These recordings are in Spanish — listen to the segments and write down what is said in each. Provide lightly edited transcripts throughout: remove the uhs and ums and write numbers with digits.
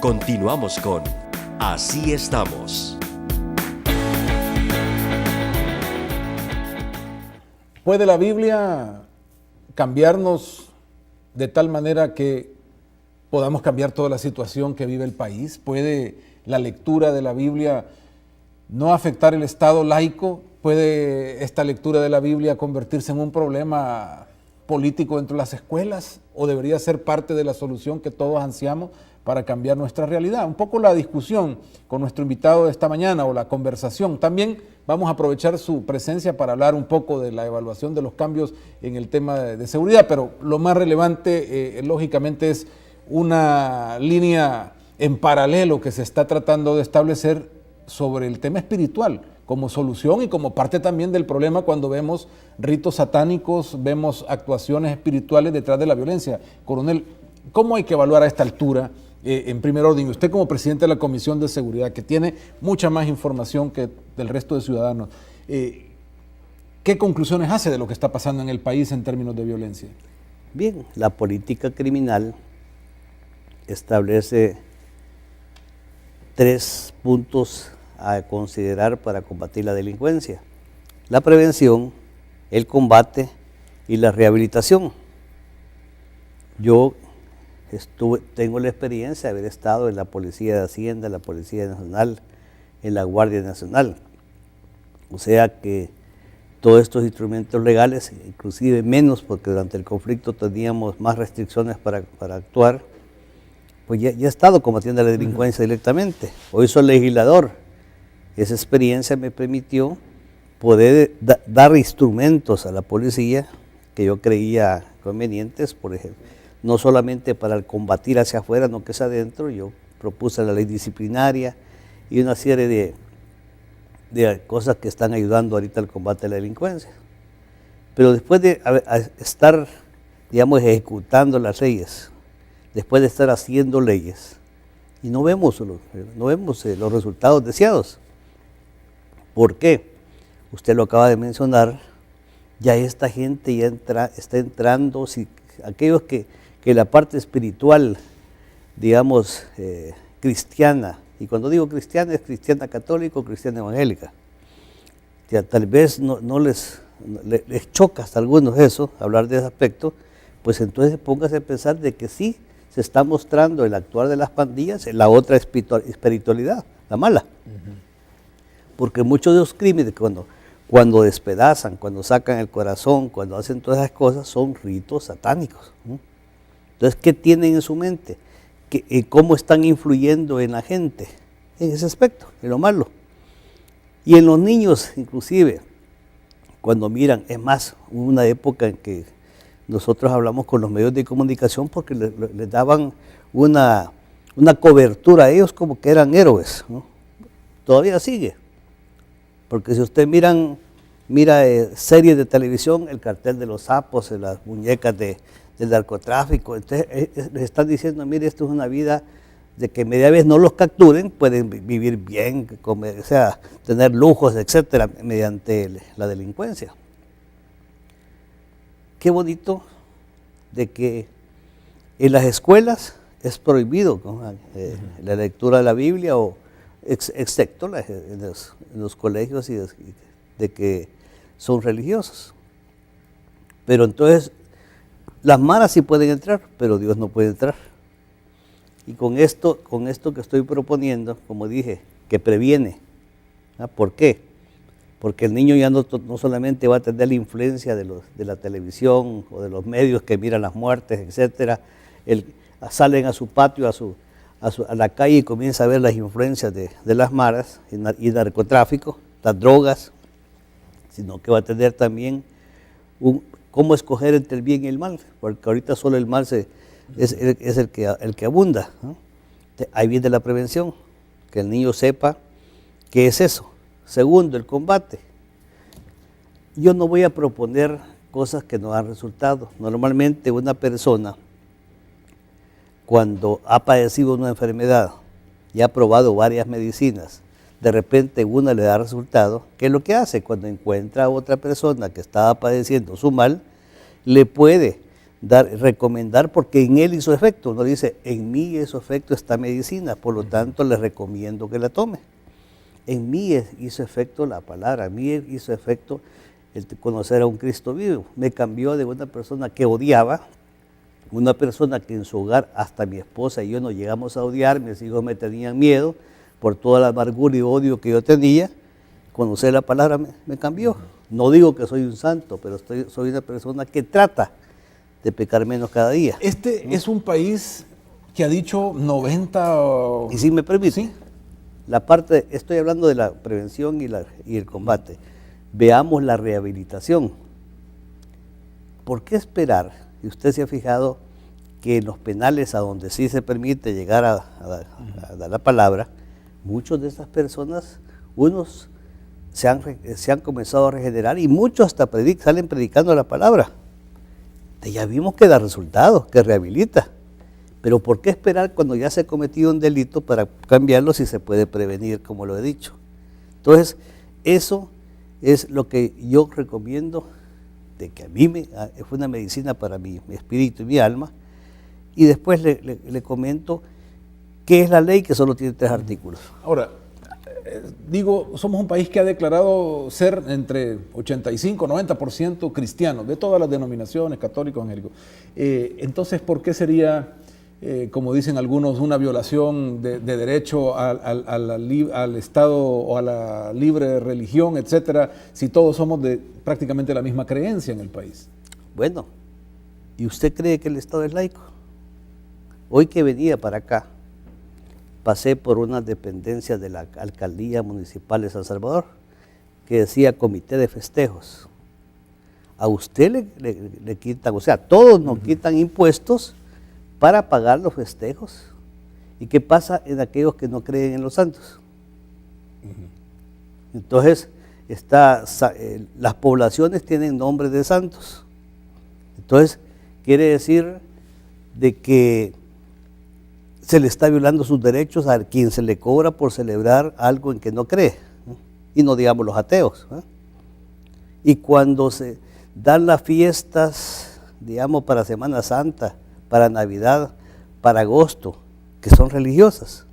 Continuamos con Así estamos. ¿Puede la Biblia cambiarnos de tal manera que podamos cambiar toda la situación que vive el país? ¿Puede la lectura de la Biblia no afectar el Estado laico? ¿Puede esta lectura de la Biblia convertirse en un problema político dentro de las escuelas? ¿O debería ser parte de la solución que todos ansiamos para cambiar nuestra realidad? Un poco la discusión con nuestro invitado de esta mañana, o la conversación. También vamos a aprovechar su presencia para hablar un poco de la evaluación de los cambios en el tema de seguridad, pero lo más relevante, lógicamente, es una línea en paralelo que se está tratando de establecer sobre el tema espiritual como solución y como parte también del problema cuando vemos ritos satánicos, vemos actuaciones espirituales detrás de la violencia. Coronel, ¿cómo hay que evaluar a esta altura, en primer orden, usted como presidente de la Comisión de Seguridad, que tiene mucha más información que del resto de ciudadanos, qué conclusiones hace de lo que está pasando en el país en términos de violencia? Bien, la política criminal establece 3 puntos a considerar para combatir la delincuencia: la prevención, el combate y la rehabilitación. Yo tengo la experiencia de haber estado en la Policía de Hacienda, en la Policía Nacional, en la Guardia Nacional. O sea que todos estos instrumentos legales, inclusive menos porque durante el conflicto teníamos más restricciones para actuar, pues ya he estado combatiendo la delincuencia directamente. Hoy soy legislador. Esa experiencia me permitió poder dar instrumentos a la policía que yo creía convenientes, por ejemplo, no solamente para combatir hacia afuera, no que es adentro. Yo propuse la ley disciplinaria y una serie de cosas que están ayudando ahorita al combate de la delincuencia. Pero después de estar, digamos, ejecutando las leyes, después de estar haciendo leyes, y no vemos los resultados deseados. ¿Por qué? Usted lo acaba de mencionar, ya esta gente ya está entrando, aquellos que la parte espiritual, digamos, cristiana, y cuando digo cristiana es cristiana católica o cristiana evangélica, ya tal vez no les choca hasta algunos eso, hablar de ese aspecto, pues entonces póngase a pensar de que sí se está mostrando el actuar de las pandillas en la otra espiritualidad, la mala. Porque muchos de los crímenes, cuando despedazan, cuando sacan el corazón, cuando hacen todas esas cosas, son ritos satánicos. Entonces, ¿qué tienen en su mente? ¿Cómo están influyendo en la gente? En ese aspecto, en lo malo. Y en los niños, inclusive, cuando miran, es más, hubo una época en que nosotros hablamos con los medios de comunicación porque les daban una cobertura a ellos como que eran héroes, ¿no? Todavía sigue. Porque si usted mira series de televisión, el cartel de los sapos, las muñecas del narcotráfico, entonces les están diciendo, mire, esto es una vida de que media vez no los capturen, pueden vivir bien, comer, o sea, tener lujos, etcétera, mediante la delincuencia. Qué bonito de que en las escuelas es prohibido, ¿no?, la lectura de la Biblia, o excepto en los colegios y de que son religiosos. Pero entonces las maras sí pueden entrar, pero Dios no puede entrar. Y con esto que estoy proponiendo, como dije, que previene. ¿Por qué? Porque el niño ya no solamente va a tener la influencia de la televisión o de los medios que miran las muertes, etcétera. Salen a su patio, a la calle, y comienza a ver las influencias de las maras y narcotráfico, las drogas, sino que va a tener también cómo escoger entre el bien y el mal, porque ahorita solo el mal es el que abunda, ¿no? Ahí viene la prevención, que el niño sepa qué es eso. Segundo, el combate. Yo no voy a proponer cosas que no dan resultado. Normalmente una persona, cuando ha padecido una enfermedad y ha probado varias medicinas, de repente una le da resultado, ¿qué es lo que hace? Cuando encuentra a otra persona que estaba padeciendo su mal, le puede recomendar porque en él hizo efecto. No dice, en mí hizo efecto esta medicina, por lo tanto le recomiendo que la tome. En mí hizo efecto la palabra, en mí hizo efecto el conocer a un Cristo vivo. Me cambió de una persona que odiaba, una persona que en su hogar, hasta mi esposa y yo nos llegamos a odiar, mis hijos me tenían miedo por toda la amargura y odio que yo tenía. Conocer la palabra me cambió. No digo que soy un santo, pero soy una persona que trata de pecar menos cada día. Este es un país que ha dicho 90... Y si me permite, ¿sí? la parte, estoy hablando de la prevención y el combate. Veamos la rehabilitación. ¿Por qué esperar? Y usted se ha fijado que en los penales, a donde sí se permite llegar a dar la palabra, muchos de esas personas, unos se han comenzado a regenerar y muchos hasta salen predicando la palabra. Ya vimos que da resultados, que rehabilita. Pero ¿por qué esperar cuando ya se ha cometido un delito para cambiarlo si se puede prevenir, como lo he dicho? Entonces, eso es lo que yo recomiendo, de que a mí fue una medicina para mi espíritu y mi alma. Y después le comento qué es la ley, que solo tiene 3 artículos. Ahora, digo, somos un país que ha declarado ser entre 85 y 90% cristianos, de todas las denominaciones, católicos, evangélicos. Entonces, ¿por qué sería, como dicen algunos, una violación de derecho al Estado o a la libre religión, etcétera, si todos somos de prácticamente la misma creencia en el país? Bueno, ¿y usted cree que el Estado es laico? Hoy que venía para acá, pasé por unas dependencias de la Alcaldía Municipal de San Salvador que decía Comité de Festejos. A usted le quitan, o sea, todos nos quitan impuestos para pagar los festejos. ¿Y qué pasa en aquellos que no creen en los santos? Entonces, las poblaciones tienen nombres de santos. Entonces, quiere decir de que se le está violando sus derechos a quien se le cobra por celebrar algo en que no cree, ¿no? Y no digamos los ateos, ¿no? Y cuando se dan las fiestas, digamos, para Semana Santa, para Navidad, para agosto, que son religiosas,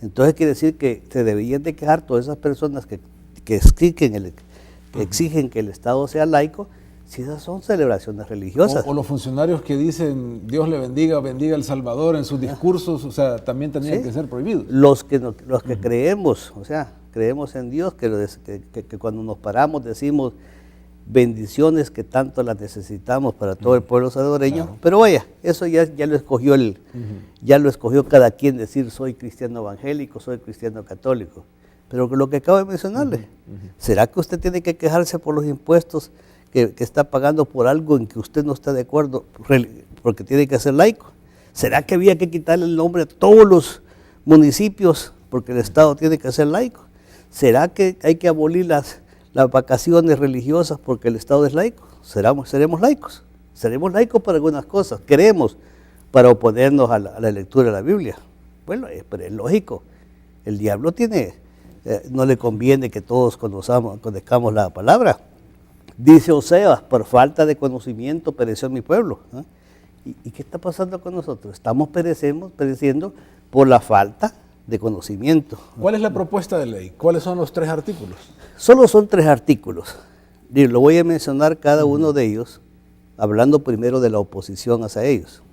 entonces quiere decir que se deberían de quejar todas esas personas que exigen que el Estado sea laico, si esas son celebraciones religiosas. O los funcionarios que dicen Dios le bendiga, bendiga El Salvador en sus discursos, o sea, también tendrían que ser prohibidos. Los que creemos, o sea, creemos en Dios, que cuando nos paramos decimos bendiciones que tanto las necesitamos para todo el pueblo salvadoreño, claro. Pero vaya, eso ya lo escogió ya lo escogió cada quien, decir soy cristiano evangélico, soy cristiano católico. Pero lo que acabo de mencionarle, ¿será que usted tiene que quejarse por los impuestos que está pagando por algo en que usted no está de acuerdo porque tiene que ser laico? ¿Será que había que quitarle el nombre a todos los municipios porque el Estado tiene que ser laico? ¿Será que hay que abolir las vacaciones religiosas porque el Estado es laico? ¿Seremos laicos? Seremos laicos para algunas cosas, queremos, para oponernos a la lectura de la Biblia. Bueno, pero es lógico, el diablo no le conviene que todos conozcamos la palabra. Dice Oseas, por falta de conocimiento pereció mi pueblo. ¿Y qué está pasando con nosotros? Estamos pereciendo por la falta de conocimiento. ¿Cuál es la propuesta de ley? ¿Cuáles son los 3 artículos? Solo son 3 artículos. Lo voy a mencionar cada uno de ellos, hablando primero de la oposición hacia ellos.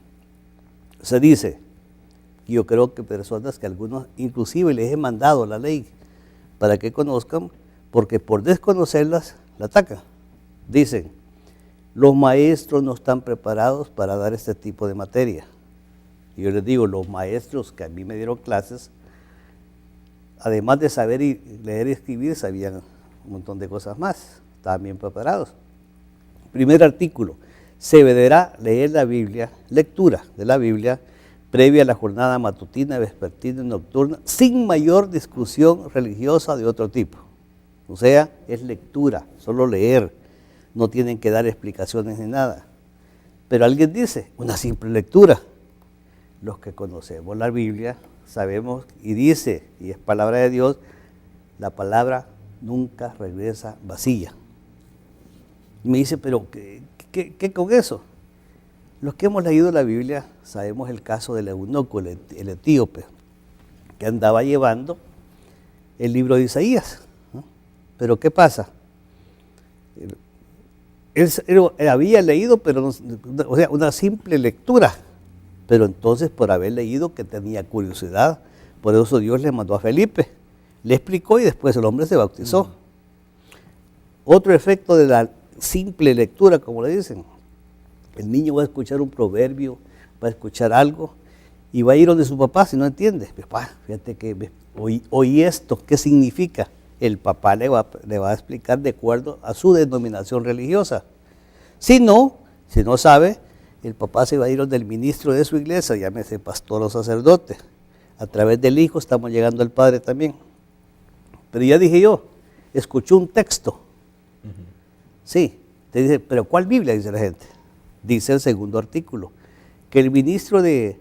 Se dice, yo creo que personas que algunos inclusive les he mandado la ley para que conozcan, porque por desconocerlas la atacan. Dicen, los maestros no están preparados para dar este tipo de materia. Y yo les digo, los maestros que a mí me dieron clases, además de saber leer y escribir, sabían un montón de cosas más, estaban bien preparados. Primer artículo, se deberá leer la Biblia, lectura de la Biblia, previa a la jornada matutina, vespertina y nocturna, sin mayor discusión religiosa de otro tipo. O sea, es lectura, solo leer. No tienen que dar explicaciones ni nada. Pero alguien dice, una simple lectura. Los que conocemos la Biblia sabemos y dice, y es palabra de Dios, la palabra nunca regresa vacía. Y me dice, pero ¿qué con eso? Los que hemos leído la Biblia sabemos el caso del eunuco, el etíope, que andaba llevando el libro de Isaías, ¿no? Pero ¿qué pasa? Él había leído, pero o sea, una simple lectura, pero entonces por haber leído que tenía curiosidad, por eso Dios le mandó a Felipe, le explicó y después el hombre se bautizó. Otro efecto de la simple lectura, como le dicen, el niño va a escuchar un proverbio, va a escuchar algo y va a ir donde su papá si no entiende. Papá, fíjate que oí esto, ¿qué significa? El papá le va a explicar de acuerdo a su denominación religiosa. Si no sabe, el papá se va a ir donde el ministro de su iglesia, llámese pastor o sacerdote. A través del hijo estamos llegando al padre también. Pero ya dije yo, escuchó un texto. Sí, te dice, pero ¿cuál Biblia? Dice la gente. Dice el segundo artículo, que el ministro de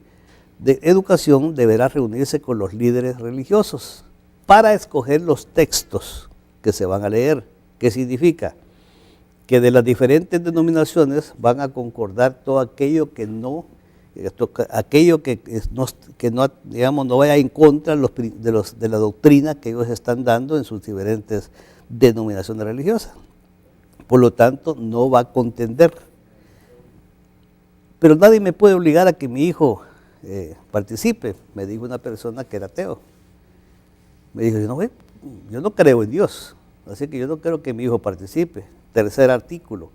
Educación deberá reunirse con los líderes religiosos para escoger los textos que se van a leer. ¿Qué significa? Que de las diferentes denominaciones van a concordar todo aquello que no, digamos, no vaya en contra de la doctrina que ellos están dando en sus diferentes denominaciones religiosas. Por lo tanto, no va a contender. Pero nadie me puede obligar a que mi hijo participe, me dijo una persona que era ateo. Me dijo, yo no creo en Dios, así que yo no quiero que mi hijo participe. Tercer artículo,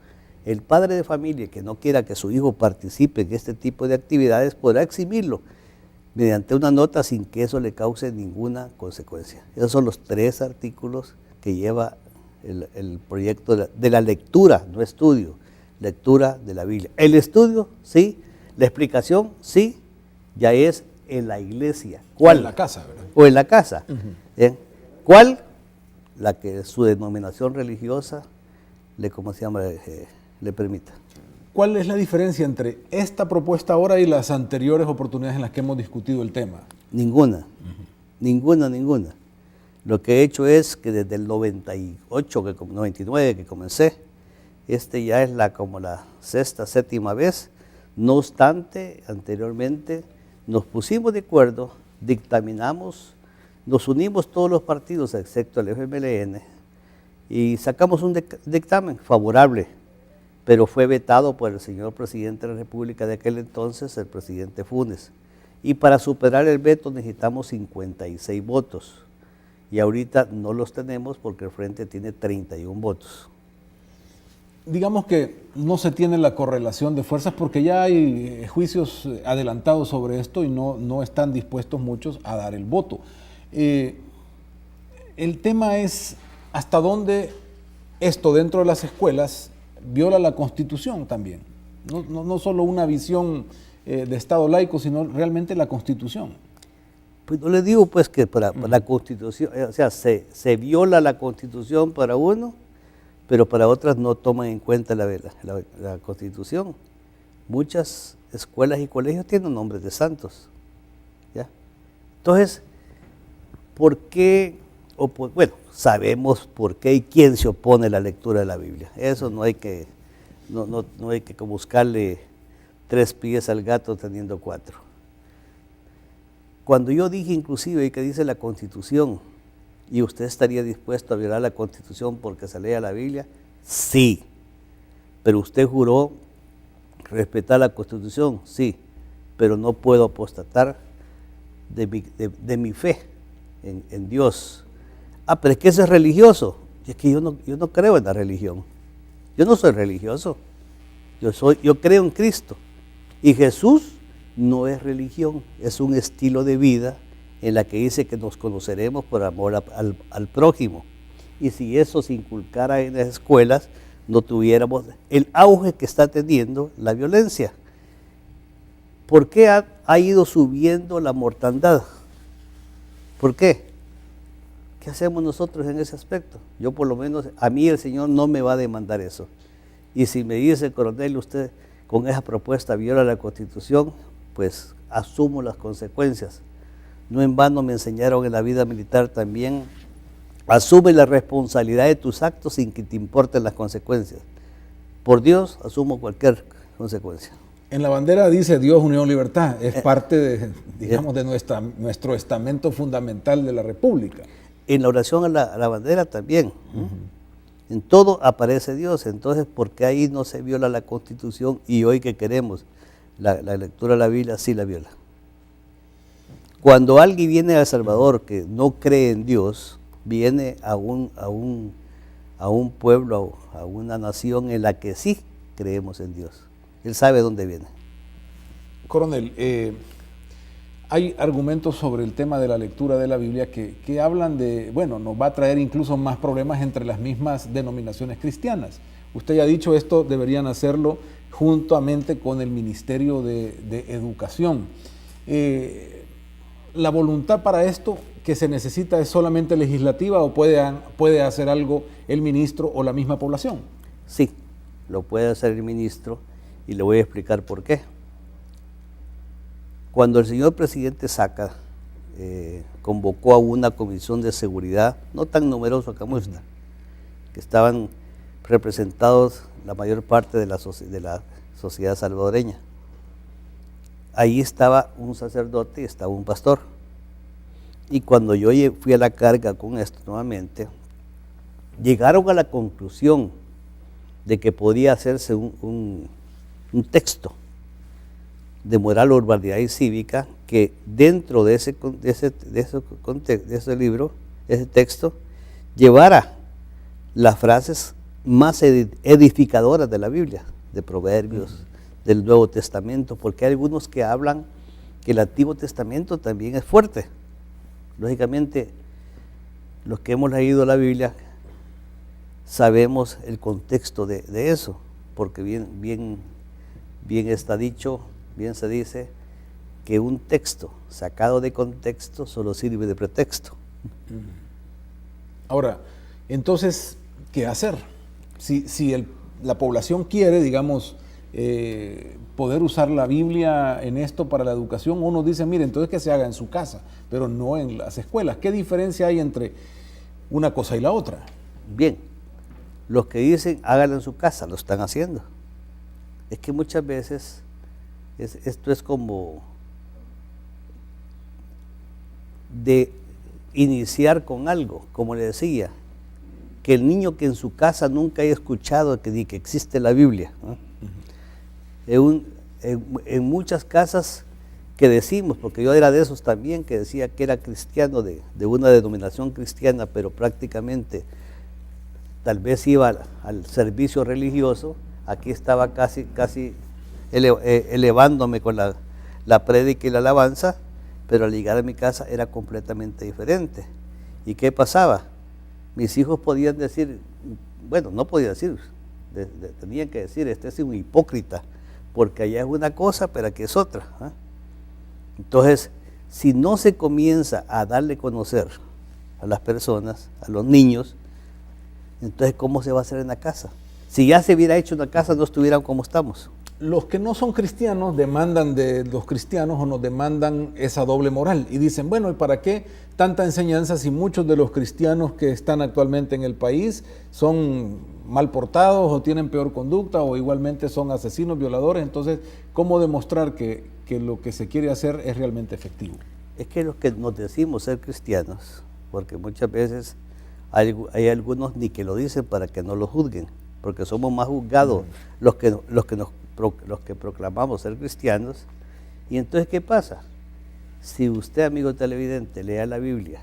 el padre de familia que no quiera que su hijo participe en este tipo de actividades podrá eximirlo mediante una nota sin que eso le cause ninguna consecuencia. Esos son los 3 artículos que lleva el proyecto de la lectura, no estudio, lectura de la Biblia. El estudio, sí, la explicación, sí, ya es en la iglesia. ¿Cuál? O en la casa, ¿verdad? O en la casa. ¿Bien? ¿Cuál? La que su denominación religiosa le permita. ¿Cuál es la diferencia entre esta propuesta ahora y las anteriores oportunidades en las que hemos discutido el tema? Ninguna, ninguna. Lo que he hecho es que desde el 99 que comencé, ya es como la 6ª, 7ª vez. No obstante, anteriormente nos pusimos de acuerdo, dictaminamos, nos unimos todos los partidos excepto el FMLN y sacamos un dictamen favorable, pero fue vetado por el señor presidente de la República de aquel entonces, el presidente Funes. Y para superar el veto necesitamos 56 votos. Y ahorita no los tenemos porque el Frente tiene 31 votos. Digamos que no se tiene la correlación de fuerzas porque ya hay juicios adelantados sobre esto y no están dispuestos muchos a dar el voto. El tema es hasta dónde esto dentro de las escuelas viola la Constitución también. No solo una visión de Estado laico, sino realmente la Constitución. Pues no le digo pues que para la Constitución, o sea, se viola la Constitución para uno, pero para otras no toman en cuenta la Constitución. Muchas escuelas y colegios tienen nombres de santos, ¿ya? Entonces, ¿por qué? Bueno, sabemos por qué y quién se opone a la lectura de la Biblia. Eso no hay que buscarle 3 pies al gato teniendo 4. Cuando yo dije inclusive que dice la Constitución, ¿y usted estaría dispuesto a violar la Constitución porque se lea la Biblia? Sí. ¿Pero usted juró respetar la Constitución? Sí. Pero no puedo apostatar de mi fe en Dios. Ah, pero es que eso es religioso. Y es que yo no creo en la religión. Yo no soy religioso. Yo creo en Cristo. Y Jesús no es religión, es un estilo de vida en la que dice que nos conoceremos por amor al prójimo. Y si eso se inculcara en las escuelas, no tuviéramos el auge que está teniendo la violencia. ¿Por qué ha ido subiendo la mortandad? ¿Por qué? ¿Qué hacemos nosotros en ese aspecto? Yo por lo menos, a mí el Señor no me va a demandar eso. Y si me dice, coronel, usted con esa propuesta viola la Constitución, pues asumo las consecuencias. No en vano me enseñaron en la vida militar también, asume la responsabilidad de tus actos sin que te importen las consecuencias. Por Dios, asumo cualquier consecuencia. En la bandera dice Dios, Unión, Libertad. Es parte de, digamos, de nuestro estamento fundamental de la República. En la oración a la bandera también. En todo aparece Dios. Entonces, ¿por qué ahí no se viola la Constitución y hoy que queremos la lectura de la Biblia sí la viola? Cuando alguien viene a El Salvador que no cree en Dios, viene a un pueblo, a una nación en la que sí creemos en Dios. Él sabe dónde viene. Coronel, hay argumentos sobre el tema de la lectura de la Biblia que hablan de, bueno, nos va a traer incluso más problemas entre las mismas denominaciones cristianas. Usted ya ha dicho esto, deberían hacerlo juntamente con el Ministerio de Educación. ¿La voluntad para esto que se necesita es solamente legislativa o puede hacer algo el ministro o la misma población? Sí, lo puede hacer el ministro y le voy a explicar por qué. Cuando el señor presidente Saca convocó a una comisión de seguridad, no tan numerosa como esta, que estaban representados la mayor parte de la sociedad salvadoreña. Ahí estaba un sacerdote y estaba un pastor. Y cuando yo fui a la carga con esto nuevamente, llegaron a la conclusión de que podía hacerse un texto de moral, urbanidad y cívica que dentro de ese libro, ese texto, llevara las frases más edificadoras de la Biblia, de Proverbios, del Nuevo Testamento, porque hay algunos que hablan que el Antiguo Testamento también es fuerte. Lógicamente, los que hemos leído la Biblia sabemos el contexto de eso, porque bien está dicho, bien se dice, que un texto sacado de contexto solo sirve de pretexto. Ahora, entonces, ¿qué hacer? Si la población quiere, digamos, poder usar la Biblia en esto para la educación, uno dice, mire, entonces que se haga en su casa, pero no en las escuelas. ¿Qué diferencia hay entre una cosa y la otra? Bien, los que dicen háganlo en su casa, lo están haciendo. Es que muchas veces esto es como de iniciar con algo, como le decía, que el niño que en su casa nunca haya escuchado que existe la Biblia, ¿no? En muchas casas que decimos, porque yo era de esos también, que decía que era cristiano de una denominación cristiana, pero prácticamente tal vez iba al servicio religioso, aquí estaba casi elevándome con la prédica y la alabanza, pero al llegar a mi casa era completamente diferente. ¿Y qué pasaba? Mis hijos podían decir, bueno, no podían decir, tenían que decir, este es un hipócrita, porque allá es una cosa, pero aquí es otra, ¿eh? Entonces, si no se comienza a darle a conocer a las personas, a los niños, entonces ¿cómo se va a hacer en la casa? Si ya se hubiera hecho en la casa, no estuvieran como estamos. Los que no son cristianos demandan de los cristianos o nos demandan esa doble moral y dicen, bueno, ¿y para qué tanta enseñanza si muchos de los cristianos que están actualmente en el país son mal portados o tienen peor conducta o igualmente son asesinos, violadores? Entonces, ¿cómo demostrar que lo que se quiere hacer es realmente efectivo? Es que los que nos decimos ser cristianos, porque muchas veces hay algunos ni que lo dicen para que no lo juzguen, porque somos más juzgados los que proclamamos ser cristianos. Y entonces, ¿qué pasa? Si usted, amigo televidente, lea la Biblia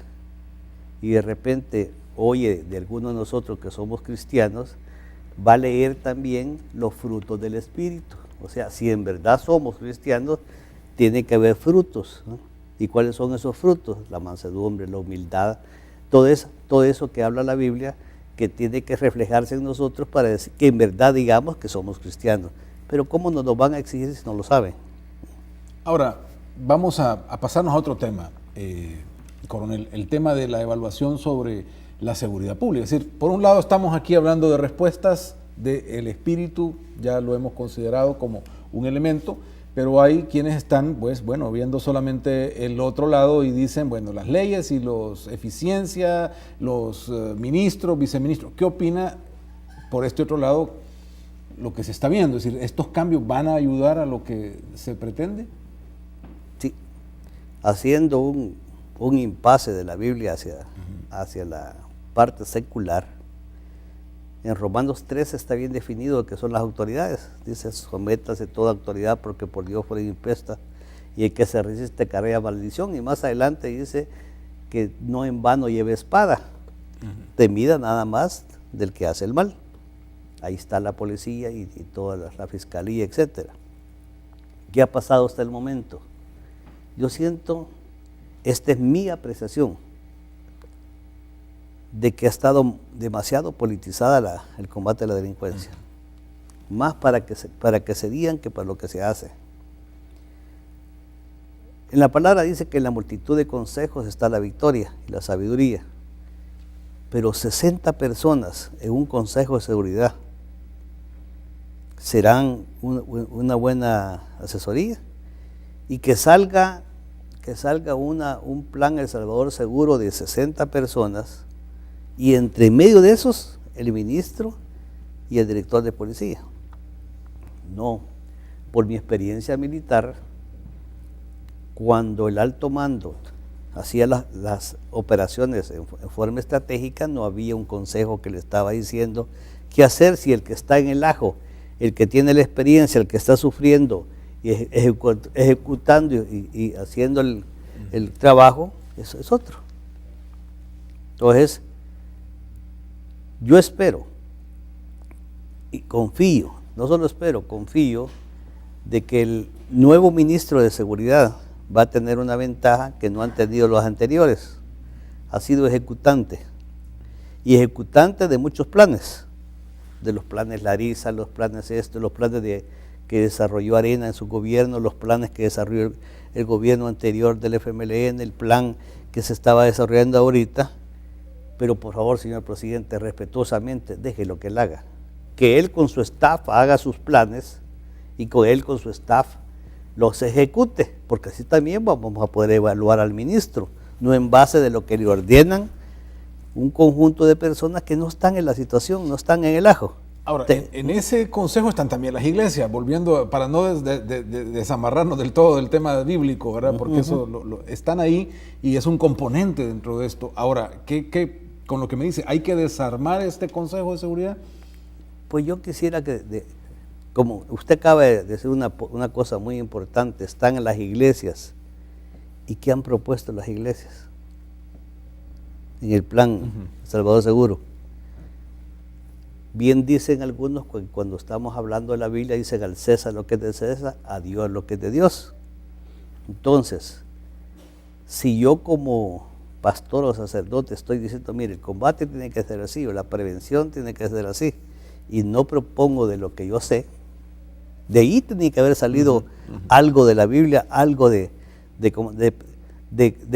y de repente oye de alguno de nosotros que somos cristianos, va a leer también los frutos del Espíritu. O sea, si en verdad somos cristianos, tiene que haber frutos, ¿no? ¿Y cuáles son esos frutos? La mansedumbre, la humildad, todo eso que habla la Biblia, que tiene que reflejarse en nosotros para decir que en verdad digamos que somos cristianos. Pero ¿cómo nos lo van a exigir si no lo saben? Ahora, vamos a pasarnos a otro tema, coronel, el tema de la evaluación sobre la seguridad pública. Es decir, por un lado estamos aquí hablando de respuestas del espíritu, ya lo hemos considerado como un elemento, pero hay quienes están, pues bueno, viendo solamente el otro lado y dicen, bueno, las leyes y los eficiencia, los ministros, viceministros. ¿Qué opina por este otro lado lo que se está viendo? Es decir, ¿estos cambios van a ayudar a lo que se pretende? Sí, haciendo un impasse de la Biblia hacia la parte secular. En Romanos 3 está bien definido que son las autoridades. Dice, sométase toda autoridad porque por Dios fue impuesta, y el que se resiste carga maldición. Y más adelante dice que no en vano lleve espada, temida nada más del que hace el mal. Ahí está la policía y toda la fiscalía, etc. ¿Qué ha pasado hasta el momento? Yo siento, esta es mi apreciación, de que ha estado demasiado politizada el combate a la delincuencia. Más para que se digan que para lo que se hace. En la palabra dice que en la multitud de consejos está la victoria y la sabiduría. Pero 60 personas en un consejo de seguridad serán una buena asesoría, y que salga un plan El Salvador Seguro de 60 personas, y entre medio de esos el ministro y el director de policía. No, por mi experiencia militar, cuando el alto mando hacía las operaciones en forma estratégica, no había un consejo que le estaba diciendo qué hacer, si el que está en el ajo, el que tiene la experiencia, el que está sufriendo y ejecutando y haciendo el trabajo, eso es otro. Entonces, yo espero y confío, no solo espero, confío de que el nuevo ministro de Seguridad va a tener una ventaja que no han tenido los anteriores. Ha sido ejecutante, y ejecutante de muchos planes, de los planes Larisa, los planes los planes que desarrolló Arena en su gobierno, los planes que desarrolló el gobierno anterior del FMLN, el plan que se estaba desarrollando ahorita. Pero por favor, señor presidente, respetuosamente, déjelo que él haga. Que él con su staff haga sus planes, y con él con su staff los ejecute, porque así también vamos a poder evaluar al ministro, no en base de lo que le ordenan un conjunto de personas que no están en la situación, no están en el ajo. Ahora, en ese consejo están también las iglesias, volviendo, para no desamarrarnos del todo del tema bíblico, ¿verdad? Porque eso están ahí y es un componente dentro de esto. Ahora, ¿qué con lo que me dice, hay que desarmar este consejo de seguridad? Pues yo quisiera que, como usted acaba de decir una cosa muy importante, están en las iglesias. ¿Y qué han propuesto las iglesias en el plan Salvador Seguro? Bien dicen algunos, cuando estamos hablando de la Biblia, dicen al César lo que es de César, a Dios lo que es de Dios. Entonces, si yo como pastor o sacerdote estoy diciendo, mire, el combate tiene que ser así, o la prevención tiene que ser así, y no propongo de lo que yo sé, de ahí tiene que haber salido algo de la Biblia, algo de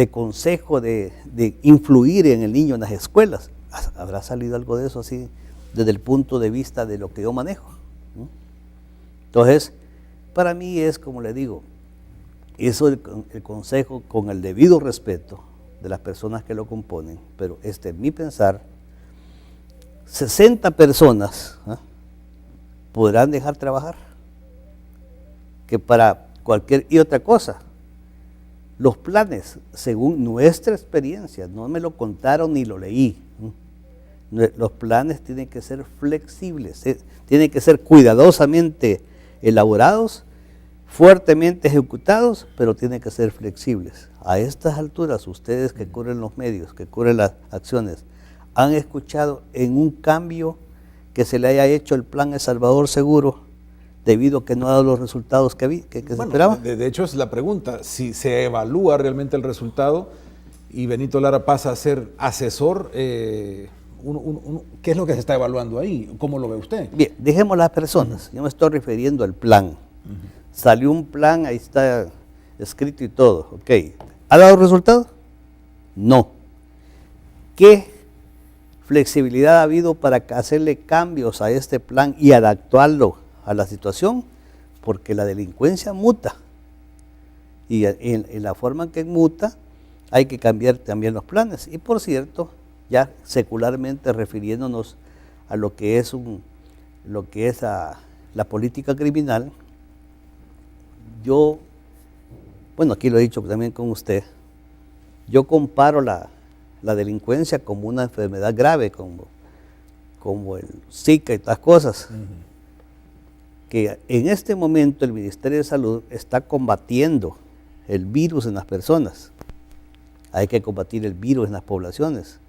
consejo, de influir en el niño en las escuelas. ¿Habrá salido algo de eso así desde el punto de vista de lo que yo manejo? Entonces, para mí es, como le digo, eso el consejo con el debido respeto de las personas que lo componen, pero este es mi pensar. 60 personas podrán dejar trabajar, que para cualquier y otra cosa. Los planes, según nuestra experiencia, no me lo contaron ni lo leí. Los planes tienen que ser flexibles, tienen que ser cuidadosamente elaborados, fuertemente ejecutados, pero tienen que ser flexibles. A estas alturas, ustedes que cubren los medios, que cubren las acciones, ¿han escuchado en un cambio que se le haya hecho el plan El Salvador Seguro debido a que no ha dado los resultados que se esperaba? De hecho, es la pregunta, si se evalúa realmente el resultado y Benito Lara pasa a ser asesor, ¿qué es lo que se está evaluando ahí? ¿Cómo lo ve usted? Bien, dejemos las personas, yo me estoy refiriendo al plan. Salió un plan, ahí está escrito y todo, ok. ¿Ha dado resultado? No. ¿Qué flexibilidad ha habido para hacerle cambios a este plan y adaptarlo a la situación? Porque la delincuencia muta, y en la forma en que muta hay que cambiar también los planes. Y por cierto, ya secularmente refiriéndonos a lo que es la política criminal, yo, bueno, aquí lo he dicho también con usted, yo comparo la delincuencia como una enfermedad grave, como el Zika y otras cosas, que en este momento el Ministerio de Salud está combatiendo el virus en las personas. Hay que combatir el virus en las poblaciones.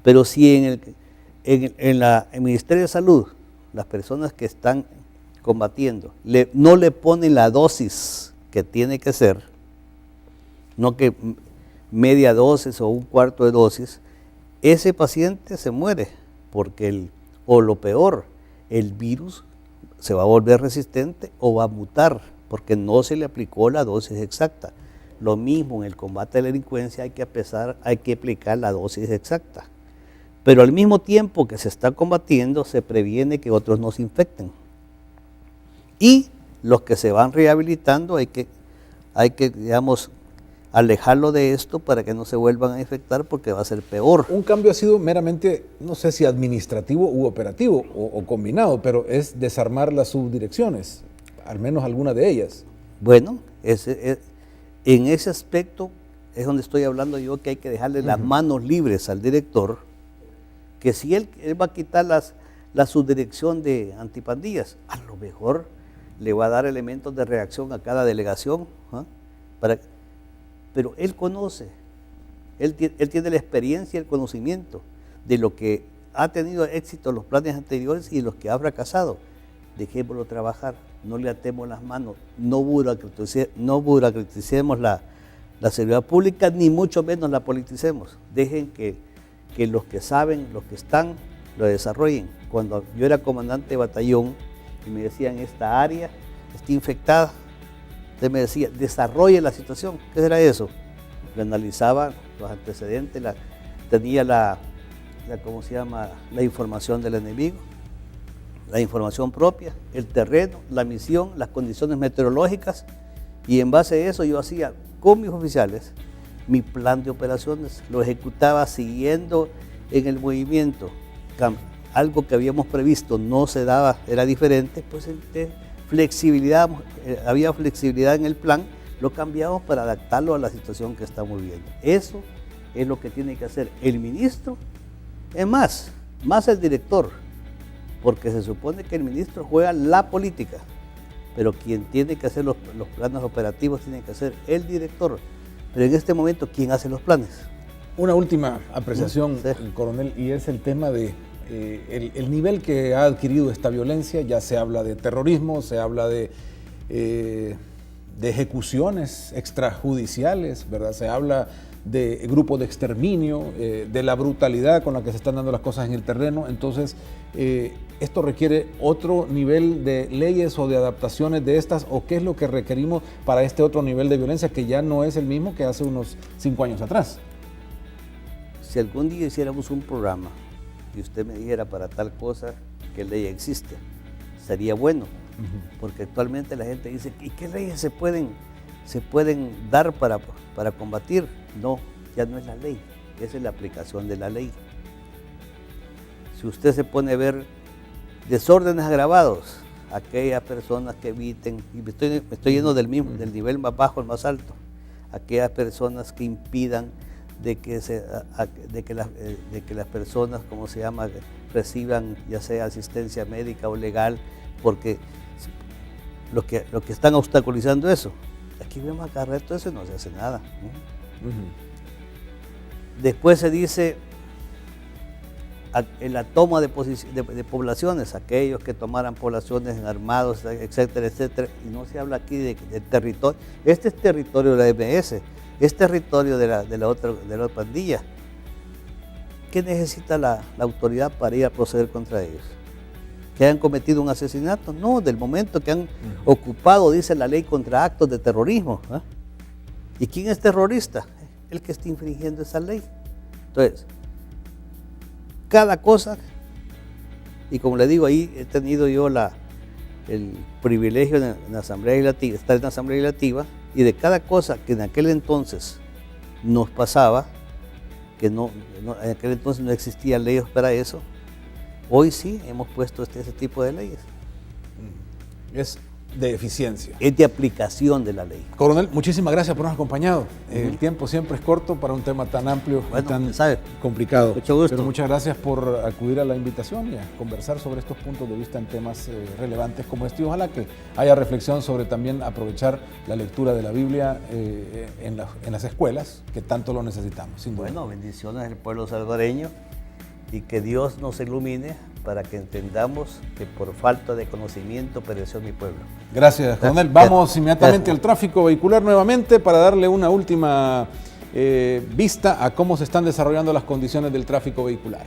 Pero si en el Ministerio de Salud, las personas que están combatiendo, no le ponen la dosis que tiene que ser, no que media dosis o un cuarto de dosis, ese paciente se muere, porque o lo peor, el virus se va a volver resistente o va a mutar, porque no se le aplicó la dosis exacta. Lo mismo en el combate a la delincuencia, hay que aplicar la dosis exacta. Pero al mismo tiempo que se está combatiendo, se previene que otros no se infecten. Y los que se van rehabilitando hay que, digamos, alejarlo de esto para que no se vuelvan a infectar, porque va a ser peor. Un cambio ha sido meramente, no sé si administrativo u operativo o combinado, pero es desarmar las subdirecciones, al menos algunas de ellas. Bueno, en ese aspecto es donde estoy hablando yo, que hay que dejarle las manos libres al director, que si él va a quitar la subdirección de antipandillas, a lo mejor le va a dar elementos de reacción a cada delegación, pero él conoce, él tiene la experiencia y el conocimiento de lo que ha tenido éxito en los planes anteriores y los que ha fracasado. Dejémoslo trabajar, no le atemos las manos, no burocraticemos la seguridad pública, ni mucho menos la politicemos. Dejen que los que saben, los que están, lo desarrollen. Cuando yo era comandante de batallón y me decían, esta área está infectada, usted me decía, desarrolle la situación. ¿Qué era eso? Lo analizaba, los antecedentes, tenía la información del enemigo, la información propia, el terreno, la misión, las condiciones meteorológicas, y en base a eso yo hacía con mis oficiales mi plan de operaciones, lo ejecutaba siguiendo en el movimiento. Algo que habíamos previsto no se daba, era diferente, pues flexibilidad, había flexibilidad en el plan, lo cambiamos para adaptarlo a la situación que estamos viviendo. Eso es lo que tiene que hacer el ministro, es más el director, porque se supone que el ministro juega la política, pero quien tiene que hacer los planes operativos tiene que ser el director. Pero en este momento, ¿quién hace los planes? Una última apreciación, Sí. coronel, y es el tema de el nivel que ha adquirido esta violencia. Ya se habla de terrorismo, se habla de ejecuciones extrajudiciales, ¿verdad? Se habla de grupos de exterminio, de la brutalidad con la que se están dando las cosas en el terreno. Entonces, ¿esto requiere otro nivel de leyes o de adaptaciones de estas? ¿O qué es lo que requerimos para este otro nivel de violencia que ya no es el mismo que hace unos 5 años atrás? Si algún día hiciéramos un programa y usted me dijera para tal cosa qué ley existe, sería bueno, porque actualmente la gente dice, ¿y qué leyes se pueden dar para combatir? No, ya no es la ley, esa es la aplicación de la ley. Si usted se pone a ver desórdenes agravados, aquellas personas que eviten, y me estoy yendo del nivel más bajo al más alto, aquellas personas que impidan de que las personas, ¿cómo se llama?, reciban ya sea asistencia médica o legal, porque los que están obstaculizando eso. Aquí vemos acá todo eso y no se hace nada, ¿no? Después se dice en la toma de poblaciones, aquellos que tomaran poblaciones en armados, etcétera, etcétera, y no se habla aquí de territorio. Este es territorio de la MS, es territorio de la otra pandilla. ¿Qué necesita la autoridad para ir a proceder contra ellos? ¿Que hayan cometido un asesinato? No, del momento que han ocupado, dice la ley, contra actos de terrorismo. ¿Eh? ¿Y quién es terrorista? El que está infringiendo esa ley. Entonces, cada cosa, y como le digo, ahí he tenido yo el privilegio de la Asamblea Legislativa, estar en la Asamblea Legislativa, y de cada cosa que en aquel entonces nos pasaba, que en aquel entonces no existían leyes para eso, hoy sí hemos puesto ese tipo de leyes. es de eficiencia. Es de aplicación de la ley. Coronel, muchísimas gracias por habernos acompañado. El tiempo siempre es corto para un tema tan amplio y Bueno, tan sabe, complicado. mucho gusto. Pero muchas gracias por acudir a la invitación y a conversar sobre estos puntos de vista en temas relevantes como este. Y ojalá que haya reflexión sobre también aprovechar la lectura de la Biblia en las escuelas, que tanto lo necesitamos, sin duda. Bueno, bendiciones al pueblo salvadoreño y que Dios nos ilumine para que entendamos que por falta de conocimiento pereció mi pueblo. Gracias, coronel. Vamos inmediatamente al tráfico vehicular nuevamente para darle una última vista a cómo se están desarrollando las condiciones del tráfico vehicular.